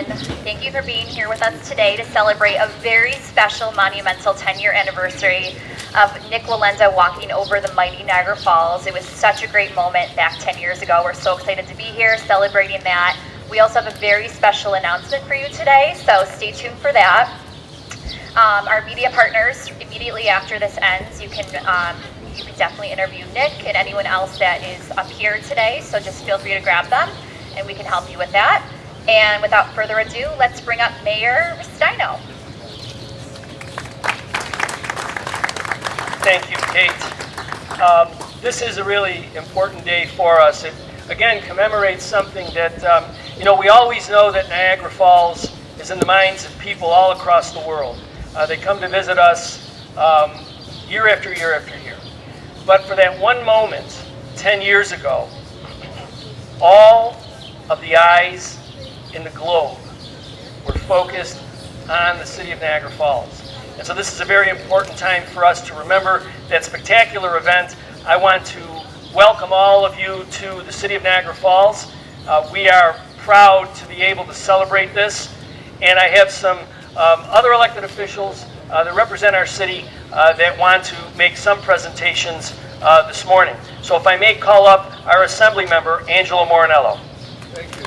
Thank you for being here with us today to celebrate a very special monumental 10-year anniversary of Nik Wallenda walking over the mighty Niagara Falls. It was such a great moment back 10 years ago. We're so excited to be here celebrating that. We also have a very special announcement for you today, so stay tuned for that. Our media partners, immediately after this ends, you can definitely interview Nik and anyone else that is up here today, so just feel free to grab them and we can help you with that. And without further ado, let's bring up Mayor Restaino. Thank you, Kate. This is a really important day for us. It, again, commemorates something that, we always know that Niagara Falls is in the minds of people all across the world. They come to visit us year after year after year. But for that one moment, 10 years ago, all of the eyes in the globe were focused on the city of Niagara Falls. And so this is a very important time for us to remember that spectacular event. I want to welcome all of you to the city of Niagara Falls. We are proud to be able to celebrate this. And I have some other elected officials that represent our city that want to make some presentations this morning. So if I may call up our Assembly member, Angelo Morinello. Thank you.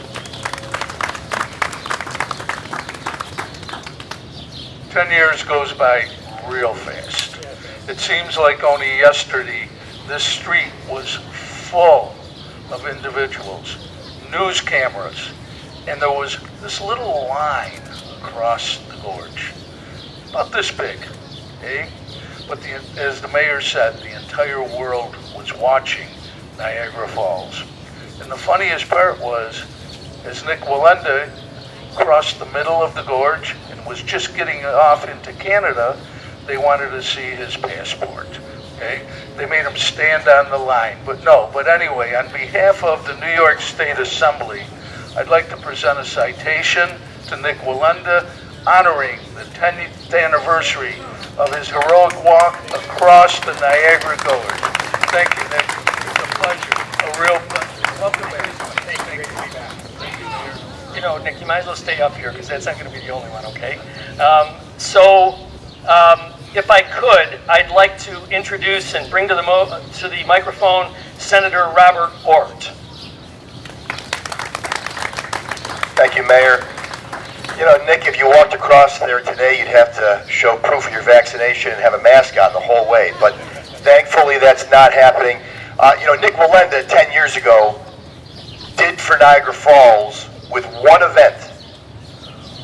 10 years goes by real fast. It seems like only yesterday this street was full of individuals, news cameras, and there was this little line across the gorge, about this big, eh? But as the mayor said, the entire world was watching Niagara Falls. And the funniest part was, as Nik Wallenda crossed the middle of the gorge and was just getting off into Canada, they wanted to see his passport. Okay? They made him stand on the line. But anyway, on behalf of the New York State Assembly, I'd like to present a citation to Nik Wallenda honoring the 10th anniversary of his heroic walk across the Niagara Gorge. Thank you, Nik. It's a pleasure, a real pleasure. Welcome, Mayor. Thank you. Nik, you might as well stay up here because that's not going to be the only one, okay? If I could, I'd like to introduce and bring to the microphone Senator Robert Ortt. Thank you, Mayor. Nik, if you walked across there today, you'd have to show proof of your vaccination and have a mask on the whole way. But thankfully, that's not happening. Nik Wallenda, 10 years ago, did for Niagara Falls with one event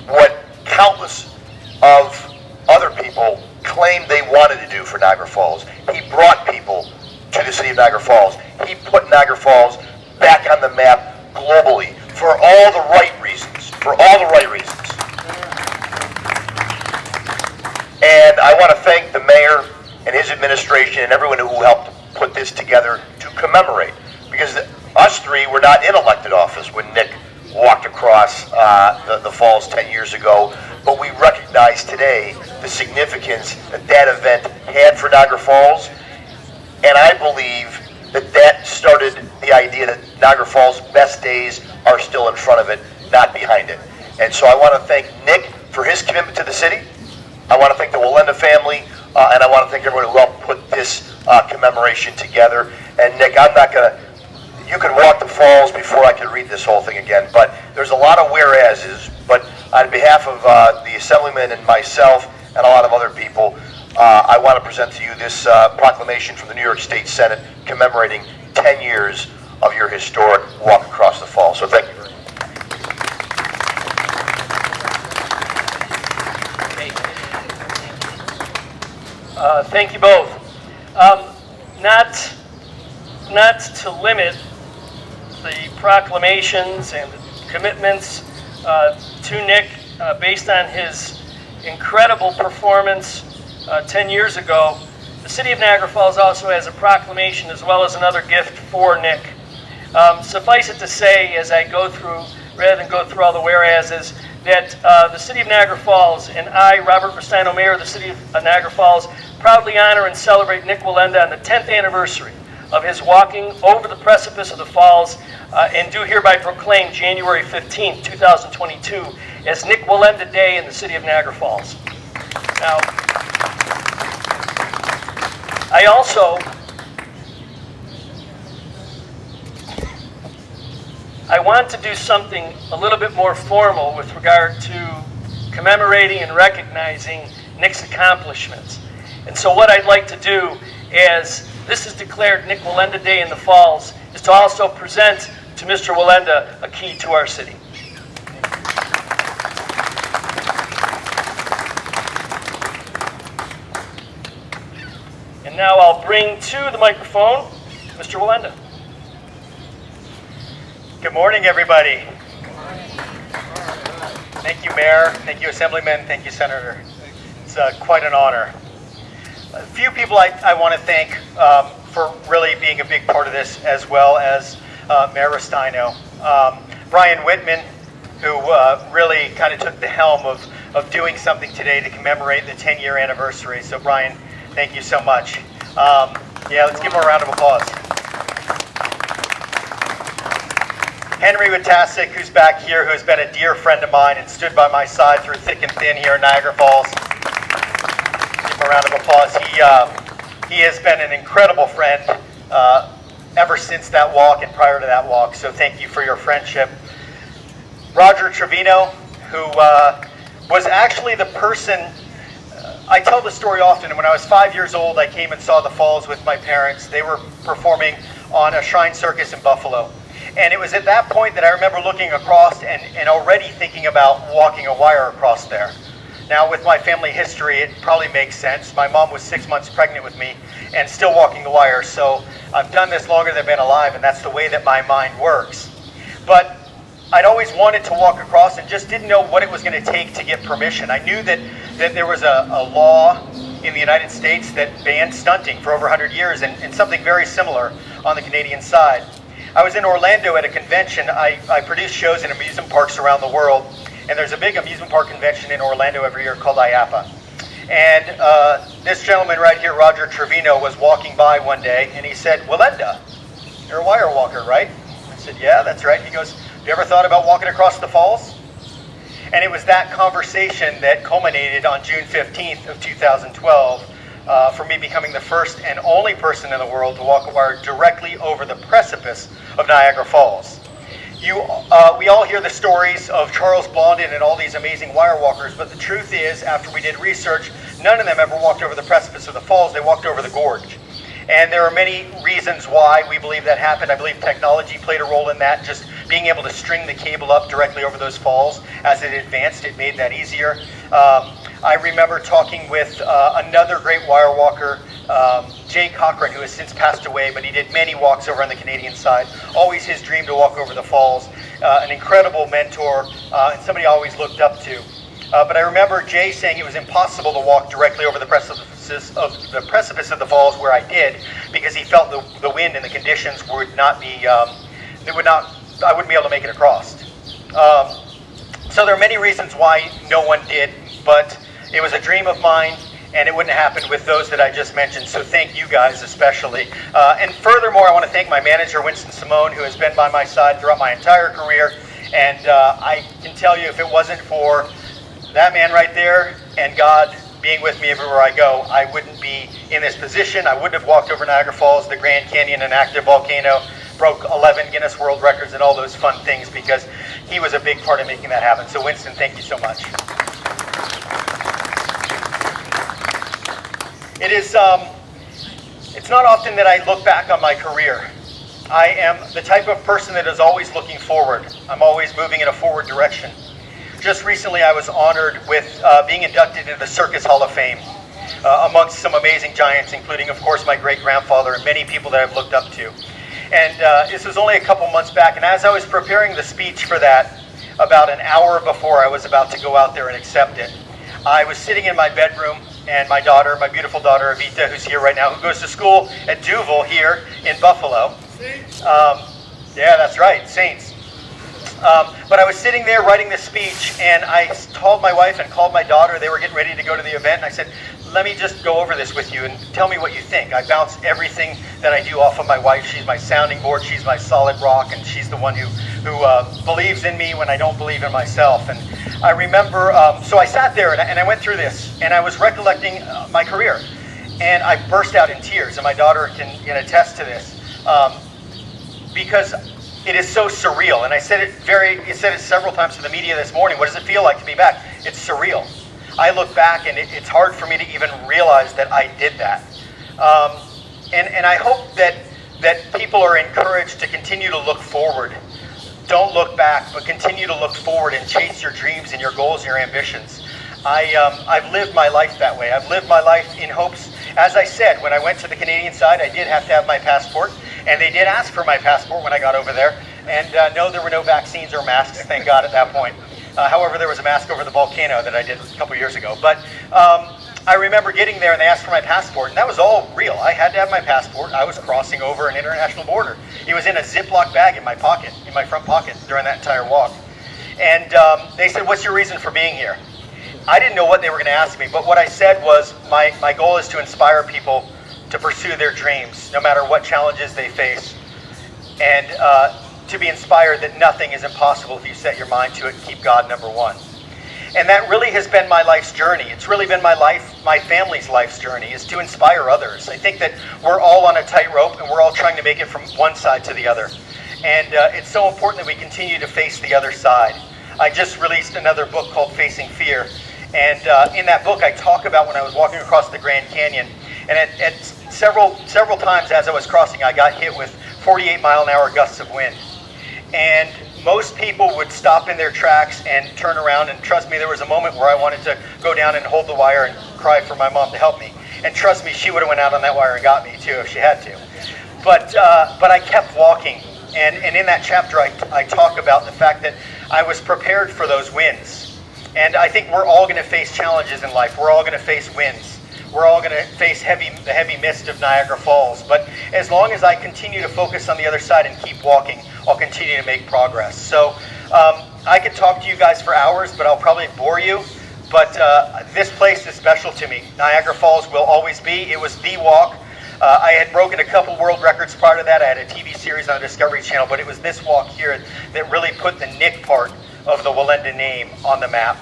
what countless of other people claimed they wanted to do for Niagara Falls. He brought people to the city of Niagara Falls. He put Niagara Falls back on the map globally for all the right reasons. For all the right reasons. And I want to thank the mayor and his administration and everyone who helped put this together to commemorate. Because us three were not in elected office when Nik walked across the falls 10 years ago, but we recognize today the significance that that event had for Niagara Falls, and I believe that started the idea that Niagara Falls' best days are still in front of it, not behind it. And so I want to thank Nik for his commitment to the city. I want to thank the Wallenda family, and I want to thank everyone who helped put this commemoration together. And Nik, I'm not going to, you could walk the falls before I could read this whole thing again, but there's a lot of whereases. But on behalf of the Assemblyman and myself and a lot of other people, I want to present to you this proclamation from the New York State Senate commemorating 10 years of your historic walk across the falls. So thank you very much. Thank you both. Not to limit the proclamations and commitments to Nik based on his incredible performance 10 years ago, the city of Niagara Falls also has a proclamation as well as another gift for Nik. Suffice it to say, as I go through, rather than go through all the whereases, that the city of Niagara Falls and I, Robert Restaino, Mayor of the city of Niagara Falls, proudly honor and celebrate Nik Wallenda on the 10th anniversary of his walking over the precipice of the falls and do hereby proclaim January 15, 2022 as Nik Wallenda Day in the city of Niagara Falls. Now, I want to do something a little bit more formal with regard to commemorating and recognizing Nik's accomplishments. And so what I'd like to do, as this is declared Nik Wallenda Day in the Falls, is to also present to Mr. Wallenda a key to our city. And now I'll bring to the microphone Mr. Wallenda. Good morning, everybody. Thank you, Mayor. Thank you, Assemblyman. Thank you, Senator. It's quite an honor. A few people I want to thank for really being a big part of this, as well as Mayor Restaino. Brian Whitman, who really kind of took the helm of doing something today to commemorate the 10-year anniversary. So, Brian, thank you so much. Yeah, let's give him a round of applause. Henry Witasek, who's back here, who has been a dear friend of mine and stood by my side through thick and thin here in Niagara Falls. Give him a round of applause. He has been an incredible friend ever since that walk and prior to that walk, so thank you for your friendship. Roger Trevino, who was actually the person, I tell the story often, and when I was 5 years old, I came and saw the falls with my parents. They were performing on a shrine circus in Buffalo. And it was at that point that I remember looking across and already thinking about walking a wire across there. Now, with my family history, it probably makes sense. My mom was 6 months pregnant with me and still walking the wire, so I've done this longer than I've been alive, and that's the way that my mind works. But I'd always wanted to walk across and just didn't know what it was going to take to get permission. I knew that there was a law in the United States that banned stunting for over 100 years and something very similar on the Canadian side. I was in Orlando at a convention. I produce shows in amusement parks around the world, and there's a big amusement park convention in Orlando every year called IAAPA. And this gentleman right here, Roger Trevino, was walking by one day, and he said, "Wallenda, you're a wire walker, right?" I said, "Yeah, that's right." He goes, "Have you ever thought about walking across the falls?" And it was that conversation that culminated on June 15th of 2012 for me becoming the first and only person in the world to walk a wire directly over the precipice of Niagara Falls. We all hear the stories of Charles Blondin and all these amazing wire walkers, but the truth is, after we did research, none of them ever walked over the precipice of the falls. They walked over the gorge. And there are many reasons why we believe that happened. I believe technology played a role in that. Just being able to string the cable up directly over those falls as it advanced, it made that easier. I remember talking with another great wire walker, Jay Cochran, who has since passed away, but he did many walks over on the Canadian side. Always his dream to walk over the falls. An incredible mentor and somebody I always looked up to. But I remember Jay saying it was impossible to walk directly over the precipice of the falls where I did, because he felt the wind and the conditions would not be, I wouldn't be able to make it across. So there are many reasons why no one did, but it was a dream of mine, and it wouldn't have happened with those that I just mentioned, so thank you guys especially. And furthermore, I want to thank my manager, Winston Simone, who has been by my side throughout my entire career, and I can tell you, if it wasn't for that man right there and God being with me everywhere I go, I wouldn't be in this position. I wouldn't have walked over Niagara Falls, the Grand Canyon, an active volcano, broke 11 Guinness World Records and all those fun things, because he was a big part of making that happen. So Winston, thank you so much. It's not often that I look back on my career. I am the type of person that is always looking forward. I'm always moving in a forward direction. Just recently, I was honored with being inducted into the Circus Hall of Fame, amongst some amazing giants, including, of course, my great-grandfather and many people that I've looked up to. And this was only a couple months back, and as I was preparing the speech for that, about an hour before I was about to go out there and accept it, I was sitting in my bedroom, and my daughter, my beautiful daughter, Evita, who's here right now, who goes to school at Duval here in Buffalo. Yeah, that's right, Saints. But I was sitting there writing this speech, and I called my wife and called my daughter. They were getting ready to go to the event, and I said, "Let me just go over this with you and tell me what you think." I bounce everything that I do off of my wife. She's my sounding board. She's my solid rock, and she's the one who believes in me when I don't believe in myself. And I remember, so I sat there and I went through this, and I was recollecting my career, and I burst out in tears, and my daughter can attest to this, because it is so surreal. And I said it several times to the media this morning. What does it feel like to be back? It's surreal. I look back, and it's hard for me to even realize that I did that. And I hope that people are encouraged to continue to look forward. Don't look back, but continue to look forward and chase your dreams and your goals and your ambitions. I've lived my life that way. I've lived my life in hopes. As I said, when I went to the Canadian side, I did have to have my passport, and they did ask for my passport when I got over there. And no, there were no vaccines or masks, thank God, at that point. However, there was a mask over the volcano that I did a couple years ago. But I remember getting there, and they asked for my passport, and that was all real. I had to have my passport. I was crossing over an international border. It was in a Ziploc bag in my pocket, in my front pocket, during that entire walk. And they said, "What's your reason for being here?" I didn't know what they were going to ask me, but what I said was, my goal is to inspire people to pursue their dreams, no matter what challenges they face, and to be inspired that nothing is impossible if you set your mind to it and keep God number one. And that really has been my life's journey. It's really been my family's life's journey, is to inspire others. I think that we're all on a tightrope, and we're all trying to make it from one side to the other. And it's so important that we continue to face the other side. I just released another book called Facing Fear. And in that book, I talk about when I was walking across the Grand Canyon. And at several times as I was crossing, I got hit with 48-mile-an-hour gusts of wind. And most people would stop in their tracks and turn around, and trust me, there was a moment where I wanted to go down and hold the wire and cry for my mom to help me. And trust me, she would have went out on that wire and got me too if she had to. But I kept walking, and in that chapter I talk about the fact that I was prepared for those winds. And I think we're all going to face challenges in life. We're all going to face winds. We're all going to face the heavy mist of Niagara Falls. But as long as I continue to focus on the other side and keep walking, I'll continue to make progress. So I could talk to you guys for hours, but I'll probably bore you. But this place is special to me. Niagara Falls will always be. It was the walk. I had broken a couple world records prior to that. I had a TV series on the Discovery Channel, but it was this walk here that really put the Nik part of the Wallenda name on the map.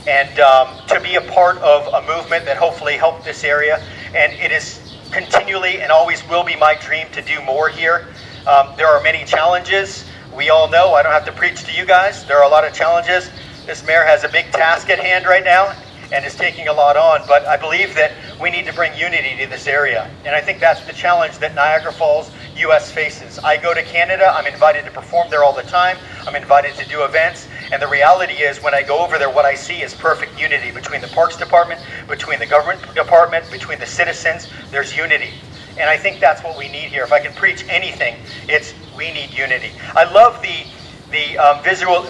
And to be a part of a movement that hopefully helped this area. And it is continually and always will be my dream to do more here. There are many challenges. We all know, I don't have to preach to you guys, there are a lot of challenges. This mayor has a big task at hand right now and is taking a lot on, but I believe that we need to bring unity to this area. And I think that's the challenge that Niagara Falls, US faces. I go to Canada, I'm invited to perform there all the time, I'm invited to do events, and the reality is when I go over there, what I see is perfect unity between the Parks Department, between the Government Department, between the citizens. There's unity. And I think that's what we need here. If I can preach anything, it's we need unity. I love the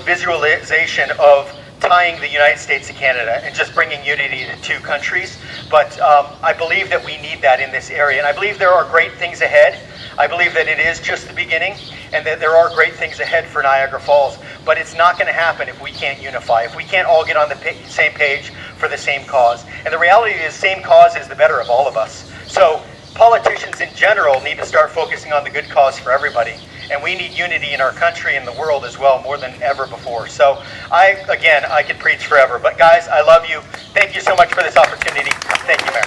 visualization of tying the United States to Canada and just bringing unity to two countries. But I believe that we need that in this area. And I believe there are great things ahead. I believe that it is just the beginning and that there are great things ahead for Niagara Falls. But it's not going to happen if we can't unify, if we can't all get on the same page for the same cause. And the reality is the same cause is the better of all of us. So politicians in general need to start focusing on the good cause for everybody. And we need unity in our country and the world as well, more than ever before. So I could preach forever. But guys, I love you. Thank you so much for this opportunity. Thank you, Mayor.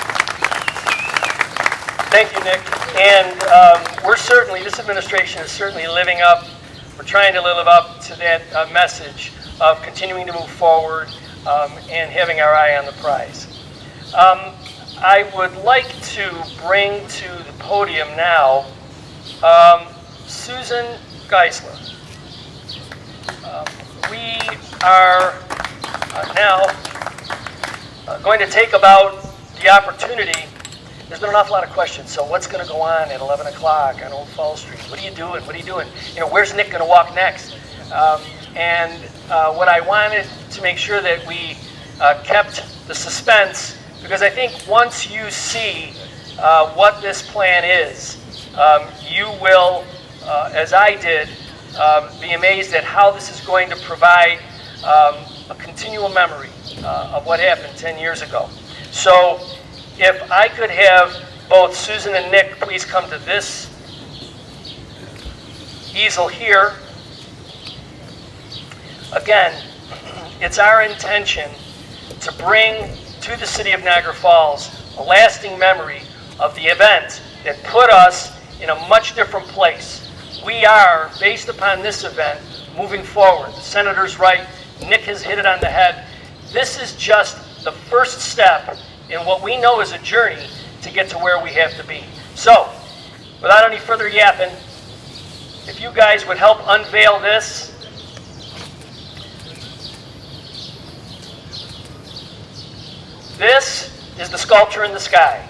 Thank you, Nik. And this administration is certainly living up, we're trying to live up to that message of continuing to move forward and having our eye on the prize. I would like to bring to the podium now Susan Geisler. We are now going to take about the opportunity. There's been an awful lot of questions. So what's going to go on at 11 o'clock on Old Fall Street? What are you doing? What are you doing? You know, where's Nik going to walk next? What I wanted to make sure that we kept the suspense, because I think once you see what this plan is, you will, as I did, be amazed at how this is going to provide a continual memory of what happened 10 years ago. So if I could have both Susan and Nik please come to this easel here. Again, it's our intention to bring to the city of Niagara Falls a lasting memory of the event that put us in a much different place. We are, based upon this event, moving forward. The Senator's right. Nik has hit it on the head. This is just the first step in what we know is a journey to get to where we have to be. So, without any further yapping, if you guys would help unveil this. This is the sculpture in the sky.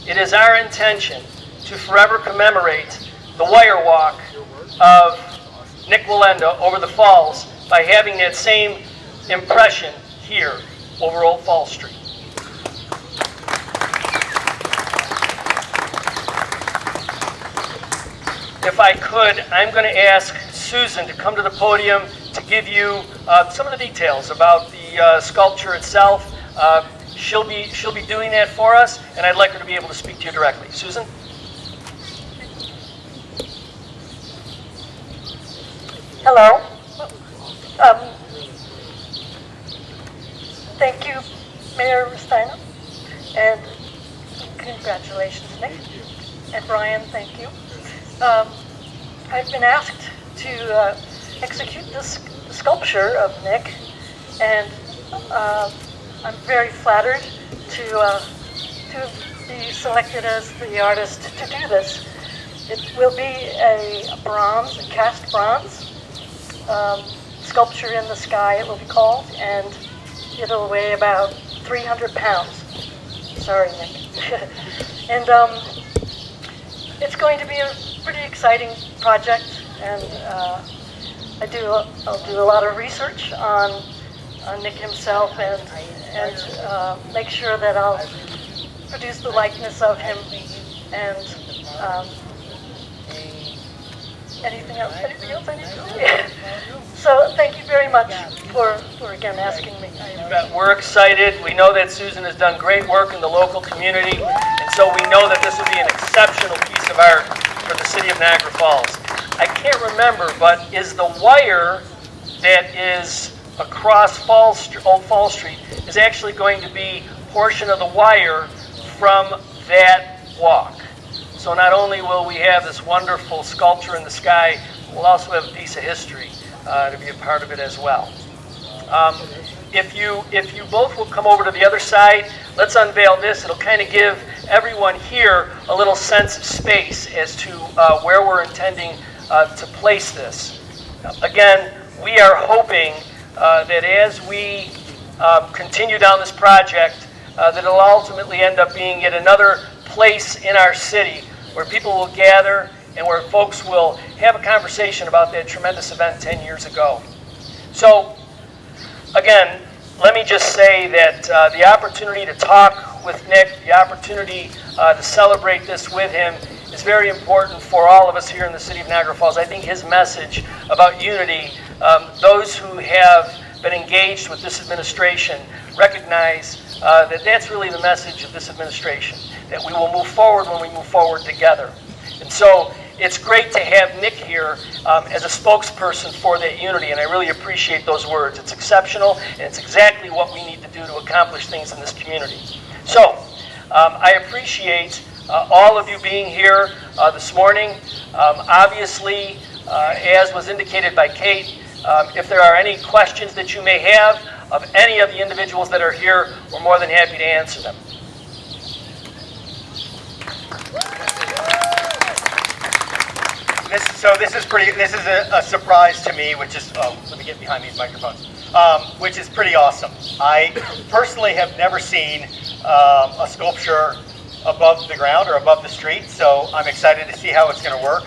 It is our intention to forever commemorate the wire walk of Nik Wallenda over the falls by having that same impression here over Old Falls Street. If I could, I'm going to ask Susan to come to the podium to give you some of the details about the sculpture itself. She'll be doing that for us, and I'd like her to be able to speak to you directly. Susan? Hello. Thank you, Mayor Restaino, and congratulations, Nik. And Brian, thank you. I've been asked to execute this sculpture of Nik, and I'm very flattered to be selected as the artist to do this. It will be a cast bronze sculpture in the sky, it will be called, and it'll weigh about 300 pounds. Sorry, Nik. And it's going to be a pretty exciting project, and I'll do a lot of research on Nik himself and make sure that I'll produce the likeness of him and anything else I need to say? So thank you very much for again asking me. We're excited. We know that Susan has done great work in the local community, and so we know that this will be an exceptional piece of art for the city of Niagara Falls. I can't remember, but is the wire that is across Old Falls Street is actually going to be a portion of the wire from that walk? So not only will we have this wonderful sculpture in the sky, we'll also have a piece of history to be a part of it as well. If you both will come over to the other side, let's unveil this. It'll kind of give everyone here a little sense of space as to where we're intending to place this. Again, we are hoping that as we continue down this project, that it'll ultimately end up being yet another place in our city where people will gather and where folks will have a conversation about that tremendous event 10 years ago. So, again, let me just say that the opportunity to talk with Nik, the opportunity to celebrate this with him is very important for all of us here in the city of Niagara Falls. I think his message about unity, those who have been engaged with this administration recognize that that's really the message of this administration, that we will move forward when we move forward together. And so it's great to have Nik here as a spokesperson for that unity, and I really appreciate those words. It's exceptional, and it's exactly what we need to do to accomplish things in this community. So I appreciate all of you being here this morning. Obviously, as was indicated by Kate, if there are any questions that you may have of any of the individuals that are here, we're more than happy to answer them. This is a surprise to me, which is, let me get behind these microphones, which is pretty awesome. I personally have never seen a sculpture above the ground or above the street, so I'm excited to see how it's going to work.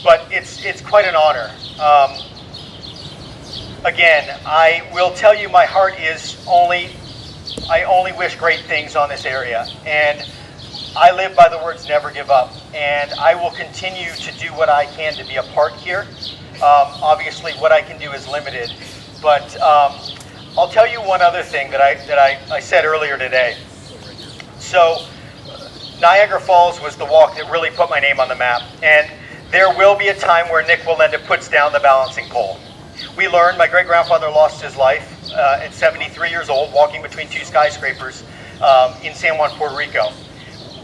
But it's quite an honor. Again, I will tell you my heart is I only wish great things on this area. And I live by the words never give up. And I will continue to do what I can to be a part here. Obviously, what I can do is limited. But I'll tell you one other thing that I said earlier today. So Niagara Falls was the walk that really put my name on the map. And there will be a time where Nik Wallenda puts down the balancing pole. We learned my great-grandfather lost his life at 73 years old walking between two skyscrapers in San Juan, Puerto Rico.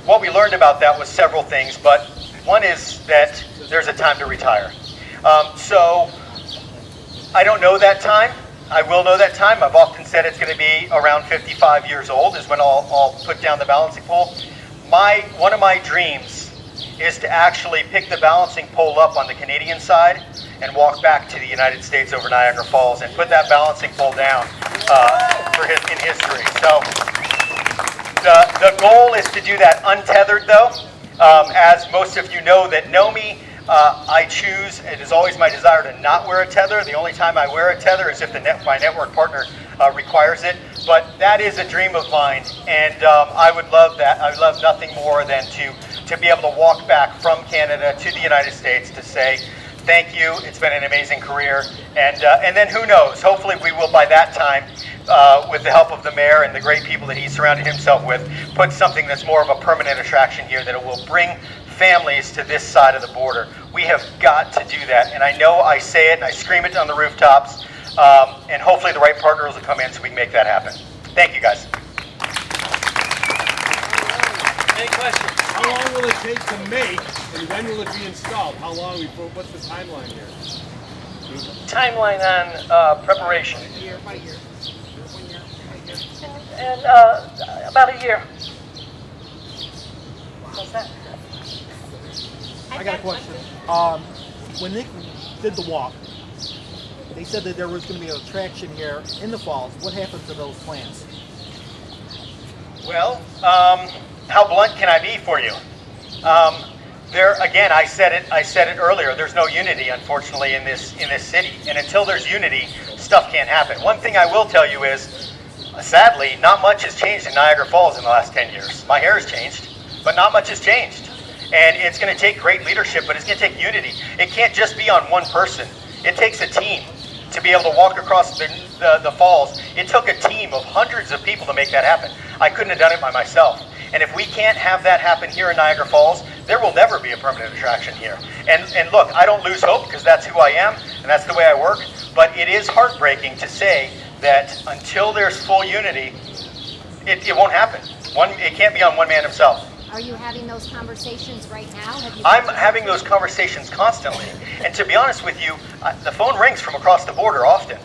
What we learned about that was several things, but one is that there's a time to retire. So I don't know that time. I will know that time. I've often said it's going to be around 55 years old is when I'll put down the balancing pole. One of my dreams is to actually pick the balancing pole up on the Canadian side and walk back to the United States over Niagara Falls and put that balancing pole down in history. So the goal is to do that untethered, though. As most of you know that know me, I choose, it is always my desire to not wear a tether. The only time I wear a tether is if my network partner requires it. But that is a dream of mine, and I would love that. I would love nothing more than to be able to walk back from Canada to the United States to say, thank you, it's been an amazing career. And then who knows, hopefully we will by that time, with the help of the mayor and the great people that he surrounded himself with, put something that's more of a permanent attraction here, that it will bring families to this side of the border. We have got to do that, and I know I say it and I scream it on the rooftops, and hopefully the right partners will come in so we can make that happen. Thank you, guys. Any questions? How long will it take to make, and when will it be installed? How long, what's the timeline here? Timeline on preparation. Year by year. And about a year. How's that? I got a question. When Nik did the walk, they said that there was going to be an attraction here in the falls. What happened to those plans? Well, how blunt can I be for you? There again, I said it earlier. There's no unity, unfortunately, in this city, and until there's unity, stuff can't happen. One thing I will tell you is, sadly, not much has changed in Niagara Falls in the last 10 years. My hair has changed, but not much has changed. And it's going to take great leadership, but it's going to take unity. It can't just be on one person. It takes a team to be able to walk across the falls. It took a team of hundreds of people to make that happen. I couldn't have done it by myself. And if we can't have that happen here in Niagara Falls, there will never be a permanent attraction here. And look, I don't lose hope because that's who I am and that's the way I work. But it is heartbreaking to say that until there's full unity, it won't happen. It can't be on one man himself. Are you having those conversations right now? I'm having those conversations constantly. And to be honest with you, the phone rings from across the border often.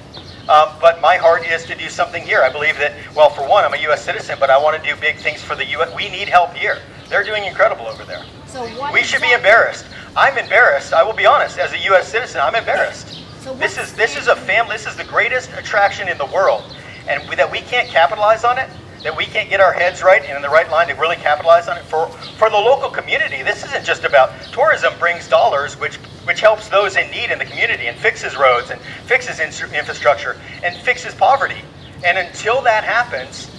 But my heart is to do something here. I believe that, well, for one, I'm a U.S. citizen, but I want to do big things for the U.S. We need help here. They're doing incredible over there. So what we should be embarrassed. I'm embarrassed. I will be honest. As a U.S. citizen, I'm embarrassed. So this is a family. This is the greatest attraction in the world, and that we can't capitalize on it. That we can't get our heads right and in the right line to really capitalize on it for the local community. This isn't just about tourism. Brings dollars, which helps those in need in the community and fixes roads and fixes infrastructure and fixes poverty. And until that happens,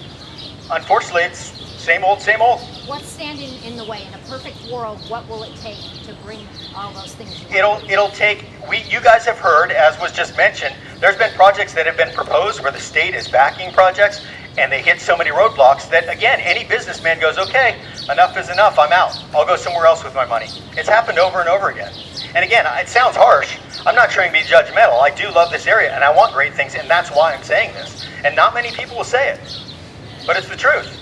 unfortunately, it's same old, same old. What's standing in the way? In a perfect world, what will it take to bring all those things together? It'll take. You guys have heard, as was just mentioned, there's been projects that have been proposed where the state is backing projects, and they hit so many roadblocks that, again, any businessman goes, okay, enough is enough, I'm out. I'll go somewhere else with my money. It's happened over and over again. And again, it sounds harsh. I'm not trying to be judgmental. I do love this area, and I want great things, and that's why I'm saying this. And not many people will say it, but it's the truth.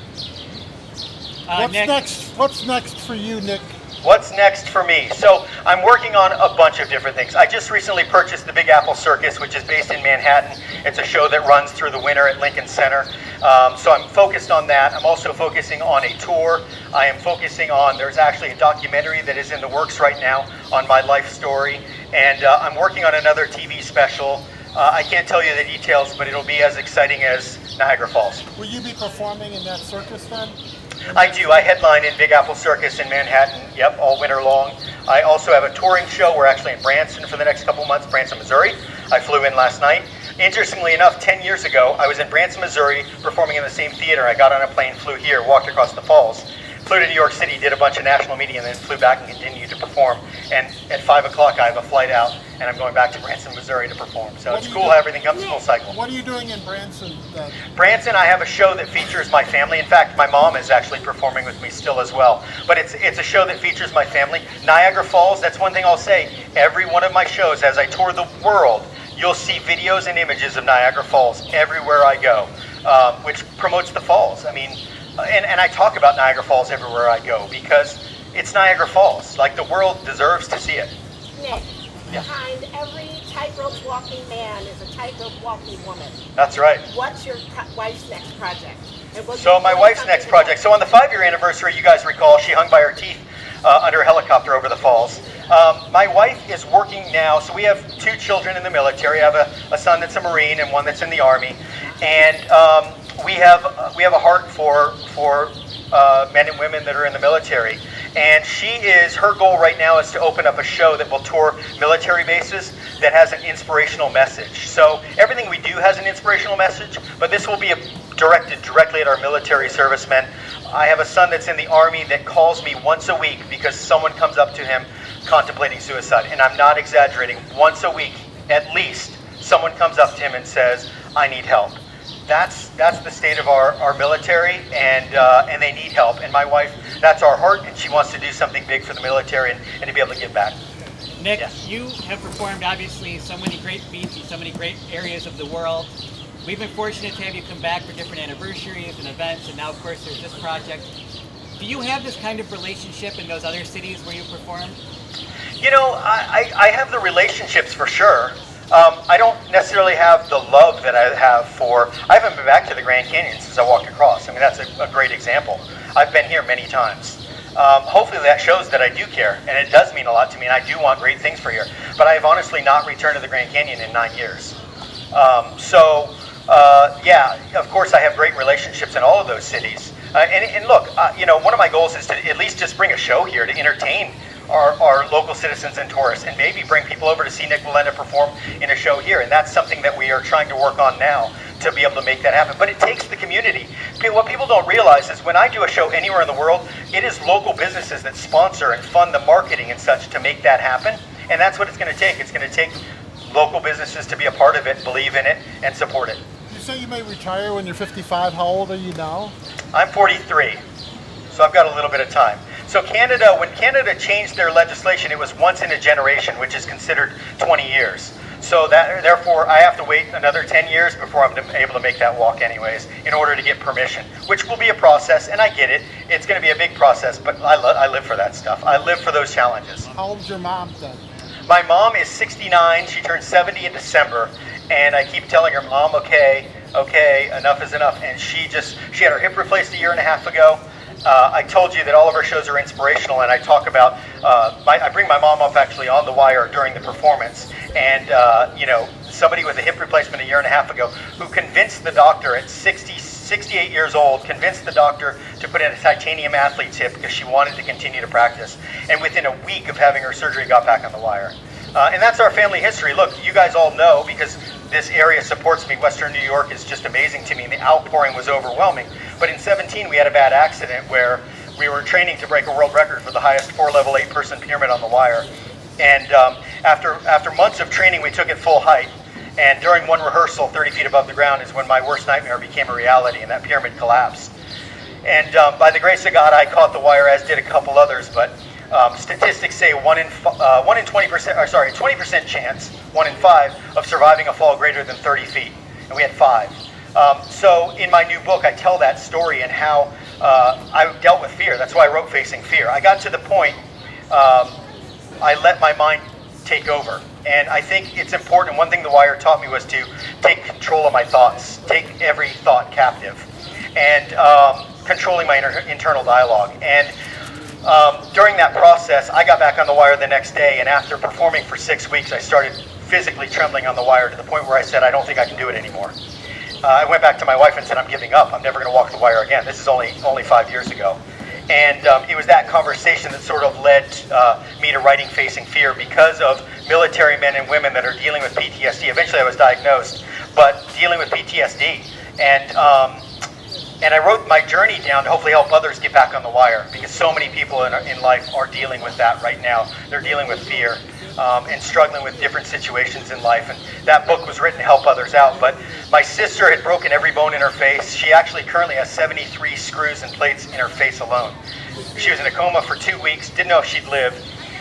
What's next for you, Nik? What's next for me? So I'm working on a bunch of different things. I just recently purchased the Big Apple Circus, which is based in Manhattan. It's a show that runs through the winter at Lincoln Center. So I'm focused on that. I'm also focusing on a tour. I am focusing on, there's actually a documentary that is in the works right now on my life story. And I'm working on another TV special. I can't tell you the details, but it'll be as exciting as Niagara Falls. Will you be performing in that circus then? I do. I headline in Big Apple Circus in Manhattan, yep, all winter long. I also have a touring show. We're actually in Branson for the next couple months, Branson, Missouri. I flew in last night. Interestingly enough, 10 years ago, I was in Branson, Missouri, performing in the same theater. I got on a plane, flew here, walked across the falls, flew to New York City, did a bunch of national media, and then flew back and continued to perform. And at 5 o'clock, I have a flight out, and I'm going back to Branson, Missouri to perform. So it's cool how everything comes full cycle. What are you doing in Branson then? Branson, I have a show that features my family. In fact, my mom is actually performing with me still as well. But it's a show that features my family. Niagara Falls, that's one thing I'll say. Every one of my shows, as I tour the world, you'll see videos and images of Niagara Falls everywhere I go, which promotes the falls. I mean, and I talk about Niagara Falls everywhere I go because it's Niagara Falls. Like, the world deserves to see it. Nik, Yeah. behind every tightrope walking man is a tightrope walking woman. That's right. What's your wife's next project? And will So you my join wife's something next project, so on the 5-year anniversary, you guys recall, she hung by her teeth under a helicopter over the falls. My wife is working now, so we have 2 children in the military. I have a son that's a Marine and one that's in the Army. And we have a heart for men and women that are in the military. And her goal right now is to open up a show that will tour military bases that has an inspirational message. So everything we do has an inspirational message, but this will be directed directly at our military servicemen. I have a son that's in the Army that calls me once a week because someone comes up to him contemplating suicide. And I'm not exaggerating. Once a week, at least, someone comes up to him and says, I need help. That's the state of our military, and they need help. And my wife, that's our heart, and she wants to do something big for the military and to be able to give back. Nik, Yes. you have performed obviously so many great feats in so many great areas of the world. We've been fortunate to have you come back for different anniversaries and events, and now of course there's this project. Do you have this kind of relationship in those other cities where you performed? You know, I have the relationships for sure. I don't necessarily have the love that I have I haven't been back to the Grand Canyon since I walked across. I mean, that's a great example. I've been here many times. Hopefully that shows that I do care, and it does mean a lot to me, and I do want great things for here. But I have honestly not returned to the Grand Canyon in 9 years. Yeah, of course I have great relationships in all of those cities. And look, you know, one of my goals is to at least just bring a show here to entertain our local citizens and tourists, and maybe bring people over to see Nik Wallenda perform in a show here. And that's something that we are trying to work on now to be able to make that happen. But it takes the community. What people don't realize is when I do a show anywhere in the world, it is local businesses that sponsor and fund the marketing and such to make that happen. And that's what it's going to take. It's going to take local businesses to be a part of it, believe in it, and support it. You say you may retire when you're 55. How old are you now? I'm 43, so I've got a little bit of time. So Canada, when Canada changed their legislation, it was once in a generation, which is considered 20 years. So therefore, I have to wait another 10 years before I'm able to make that walk anyways, in order to get permission, which will be a process, and I get it. It's going to be a big process, but I live for that stuff. I live for those challenges. How old's your mom then? My mom is 69. She turned 70 in December, and I keep telling her, Mom, okay, enough is enough. And she had her hip replaced a year and a half ago. I told you that all of our shows are inspirational, and I talk about, I bring my mom up actually on the wire during the performance, and you know, somebody with a hip replacement a year and a half ago who convinced the doctor at 68 years old, convinced the doctor to put in a titanium athlete's hip because she wanted to continue to practice. And within a week of having her surgery, got back on the wire. And that's our family history. Look, you guys all know, because this area supports me, Western New York is just amazing to me, and the outpouring was overwhelming. But in 2017, we had a bad accident where we were training to break a world record for the highest 4-level 8-person pyramid on the wire. And after months of training, we took it full height. And during one rehearsal, 30 feet above the ground, is when my worst nightmare became a reality, and that pyramid collapsed. And by the grace of God, I caught the wire, as did a couple others. But statistics say 20% chance, 1 in 5, of surviving a fall greater than 30 feet. And we had 5. So in my new book, I tell that story and how I dealt with fear. That's why I wrote Facing Fear. I got to the point, I let my mind take over. And I think it's important. One thing The Wire taught me was to take control of my thoughts, take every thought captive, and controlling my internal dialogue. And during that process, I got back on the wire the next day, and after performing for 6 weeks, I started physically trembling on the wire to the point where I said, I don't think I can do it anymore. I went back to my wife and said, I'm giving up. I'm never going to walk the wire again. This is only 5 years ago. And it was that conversation that sort of led me to writing Facing Fear, because of military men and women that are dealing with PTSD. Eventually I was diagnosed, but dealing with PTSD. And I wrote my journey down to hopefully help others get back on the wire, because so many people in life are dealing with that right now. They're dealing with fear and struggling with different situations in life. And that book was written to help others out. But my sister had broken every bone in her face. She actually currently has 73 screws and plates in her face alone. She was in a coma for 2 weeks, didn't know if she'd live.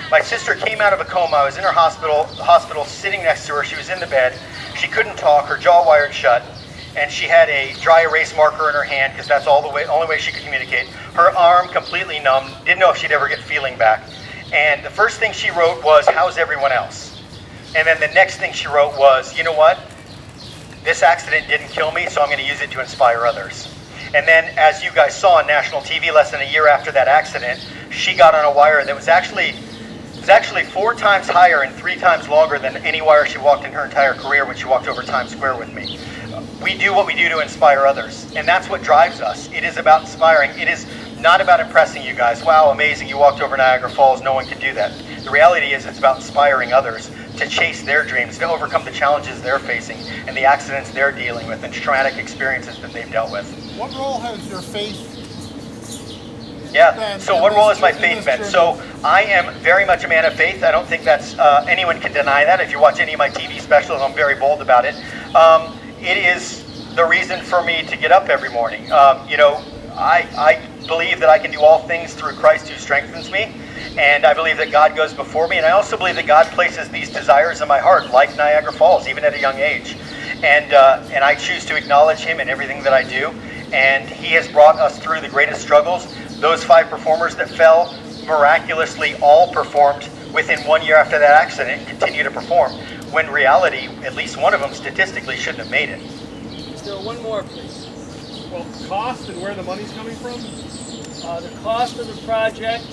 My sister came out of a coma. I was in her hospital sitting next to her. She was in the bed. She couldn't talk, her jaw wired shut, and she had a dry erase marker in her hand because that's only way she could communicate. Her arm completely numb, didn't know if she'd ever get feeling back. And the first thing she wrote was, "How's everyone else?" And then the next thing she wrote was, "You know what? This accident didn't kill me, so I'm going to use it to inspire others." And then, as you guys saw on national TV less than a year after that accident, she got on a wire that was actually 4 times higher and 3 times longer than any wire she walked in her entire career when she walked over Times Square with me. We do what we do to inspire others, and that's what drives us. It is about inspiring. It is not about impressing you guys. Wow, amazing, you walked over Niagara Falls, no one can do that. The reality is it's about inspiring others to chase their dreams, to overcome the challenges they're facing and the accidents they're dealing with and traumatic experiences that they've dealt with. What role has your faith? Yeah, so what role has my faith been? So I am very much a man of faith. I don't think that's, anyone can deny that. If you watch any of my TV specials, I'm very bold about it. It is the reason for me to get up every morning. You know, I believe that I can do all things through Christ who strengthens me. And I believe that God goes before me. And I also believe that God places these desires in my heart, like Niagara Falls, even at a young age. And I choose to acknowledge Him in everything that I do. And He has brought us through the greatest struggles. Those 5 performers that fell, miraculously all performed within 1 year after that accident and continue to perform. When in reality, at least one of them statistically shouldn't have made it. Still one more, please. Well, cost and where the money's coming from? The cost of the project.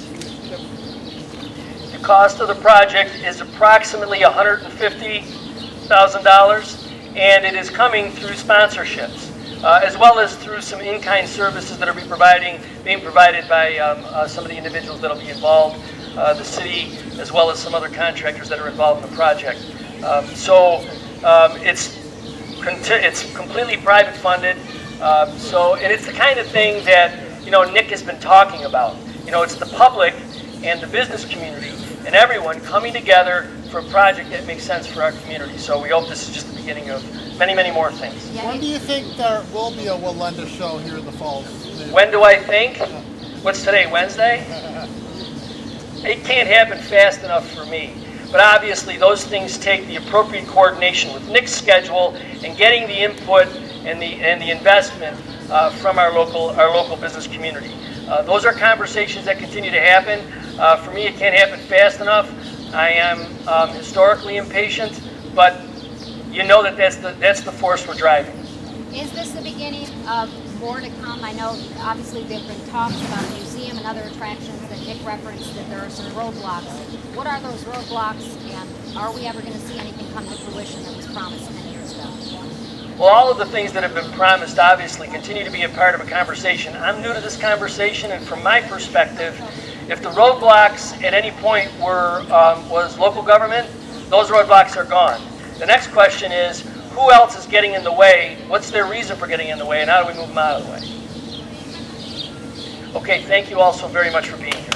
The cost of the project is approximately $150,000, and it is coming through sponsorships, as well as through some in-kind services that are being provided by some of the individuals that will be involved, the city, as well as some other contractors that are involved in the project. It's completely private funded. And it's the kind of thing that Nik has been talking about. It's the public and the business community and everyone coming together for a project that makes sense for our community. So we hope this is just the beginning of many, many more things. When do you think there will be a Wallenda show here in the Falls? When do I think? What's today, Wednesday? It can't happen fast enough for me. But obviously those things take the appropriate coordination with Nik's schedule and getting the input and the investment from our local business community. Those are conversations that continue to happen. For me, it can't happen fast enough. I am historically impatient, but you know that's the force we're driving. Is this the beginning of more to come? I know obviously there have been talks about a museum and other attractions that Nik referenced, that there are some roadblocks. What are those roadblocks, and are we ever going to see anything come to fruition that was promised 10 years ago? Well, all of the things that have been promised obviously continue to be a part of a conversation. I'm new to this conversation, and from my perspective, if the roadblocks at any point was local government, those roadblocks are gone. The next question is, who else is getting in the way? What's their reason for getting in the way, and how do we move them out of the way? Okay, thank you all so very much for being here.